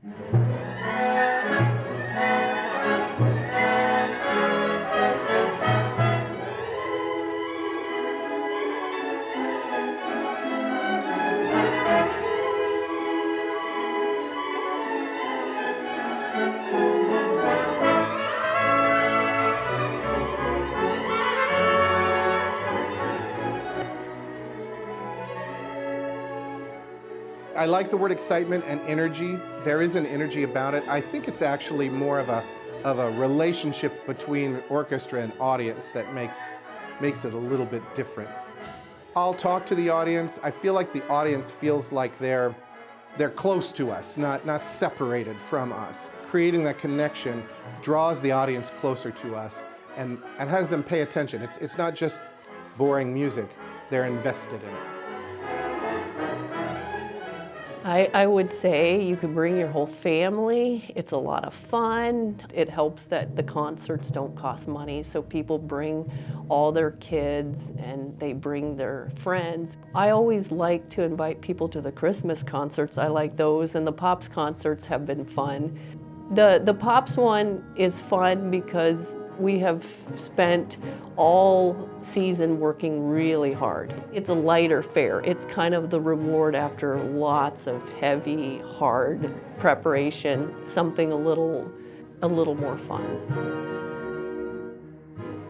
I like the word excitement and energy. There is an energy about it. I think it's actually more of a relationship between orchestra and audience that makes it a little bit different. I'll talk to the audience. I feel like the audience feels like they're close to us, not separated from us. Creating that connection draws the audience closer to us and has them pay attention. It's not just boring music. They're invested in it. I would say you could bring your whole family. It's a lot of fun. It helps that the concerts don't cost money, so people bring all their kids and they bring their friends. I always like to invite people to the Christmas concerts. I like those, and the Pops concerts have been fun. The Pops one is fun because we have spent all season working really hard. It's a lighter fare. It's kind of the reward after lots of heavy, hard preparation, something a little more fun.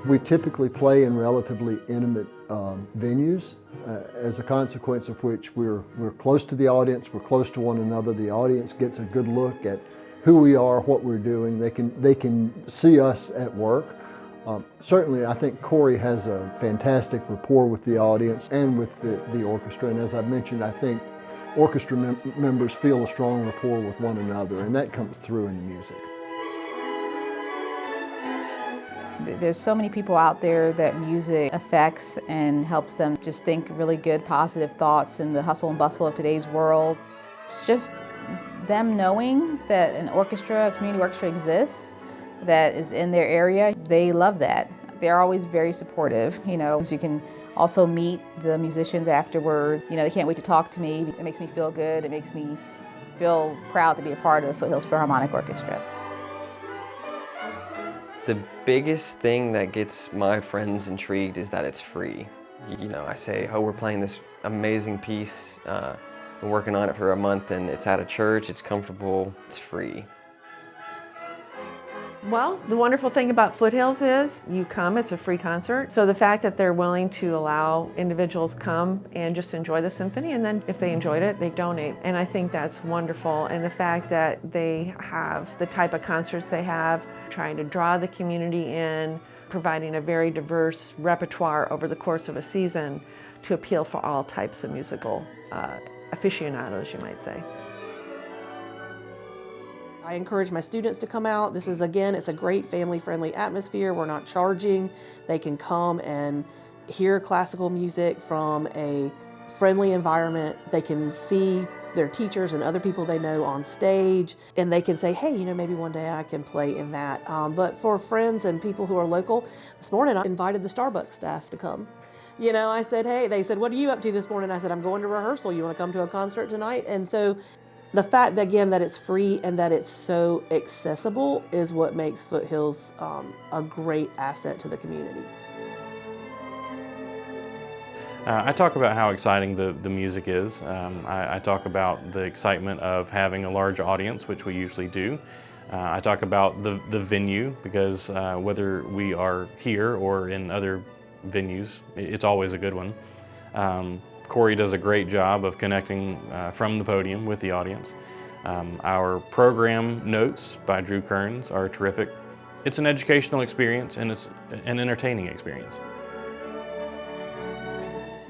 We typically play in relatively intimate venues, as a consequence of which we're close to the audience, we're close to one another. The audience gets a good look at who we are, what we're doing. They can see us at work. Certainly, I think Corey has a fantastic rapport with the audience and with the orchestra. And as I mentioned, I think orchestra members feel a strong rapport with one another, and that comes through in the music. There's so many people out there that music affects and helps them just think really good, positive thoughts in the hustle and bustle of today's world. It's just them knowing that an orchestra, a community orchestra exists, that is in their area, they love that. They're always very supportive, you know. You can also meet the musicians afterward. You know, they can't wait to talk to me. It makes me feel good. It makes me feel proud to be a part of the Foothills Philharmonic Orchestra. The biggest thing that gets my friends intrigued is that it's free. You know, I say, oh, we're playing this amazing piece. Been working on it for a month, and it's at a church, it's comfortable, it's free. Well, the wonderful thing about Foothills is you come, it's a free concert. So the fact that they're willing to allow individuals come and just enjoy the symphony, and then if they enjoyed it, they donate. And I think that's wonderful. And the fact that they have the type of concerts they have, trying to draw the community in, providing a very diverse repertoire over the course of a season to appeal for all types of musical aficionados, you might say. I encourage my students to come out. This is, again, it's a great family-friendly atmosphere. We're not charging. They can come and hear classical music from a friendly environment. They can see their teachers and other people they know on stage, and they can say, hey, you know, maybe one day I can play in that. But for friends and people who are local, this morning I invited the Starbucks staff to come. You know, I said, hey, they said, what are you up to this morning? I said, I'm going to rehearsal. You want to come to a concert tonight? And so the fact that, again, that it's free and that it's so accessible is what makes Foothills a great asset to the community. I talk about how exciting the music is. I talk about the excitement of having a large audience, which we usually do. I talk about the venue, because whether we are here or in other venues, it's always a good one. Corey does a great job of connecting from the podium with the audience. Our program notes by Drew Kearns are terrific. It's an educational experience, and it's an entertaining experience.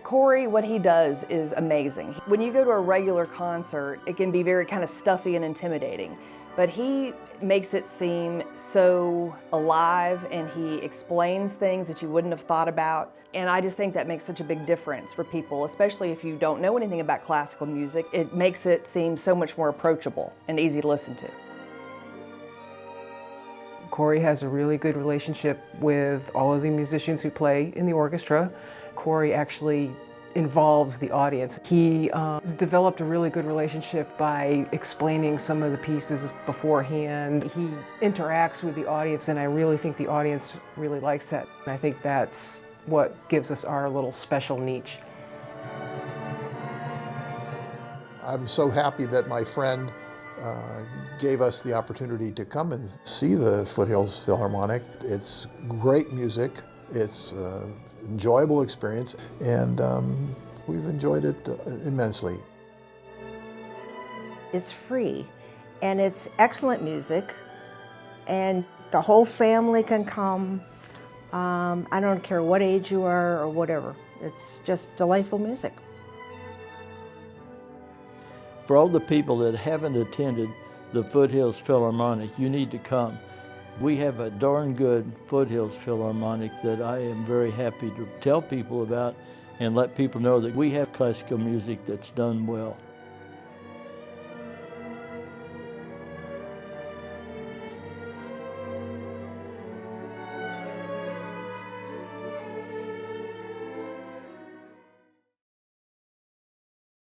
Corey, what he does is amazing. When you go to a regular concert, it can be very kind of stuffy and intimidating, but he makes it seem so alive, and he explains things that you wouldn't have thought about. And I just think that makes such a big difference for people, especially if you don't know anything about classical music. It makes it seem so much more approachable and easy to listen to. Corey has a really good relationship with all of the musicians who play in the orchestra. Corey actually involves the audience. He has developed a really good relationship by explaining some of the pieces beforehand. He interacts with the audience, and I really think the audience really likes that. And I think that's what gives us our little special niche. I'm so happy that my friend gave us the opportunity to come and see the Foothills Philharmonic. It's great music, it's an enjoyable experience, and we've enjoyed it immensely. It's free, and it's excellent music, and the whole family can come. I don't care what age you are or whatever. It's just delightful music. For all the people that haven't attended the Foothills Philharmonic, you need to come. We have a darn good Foothills Philharmonic that I am very happy to tell people about and let people know that we have classical music that's done well.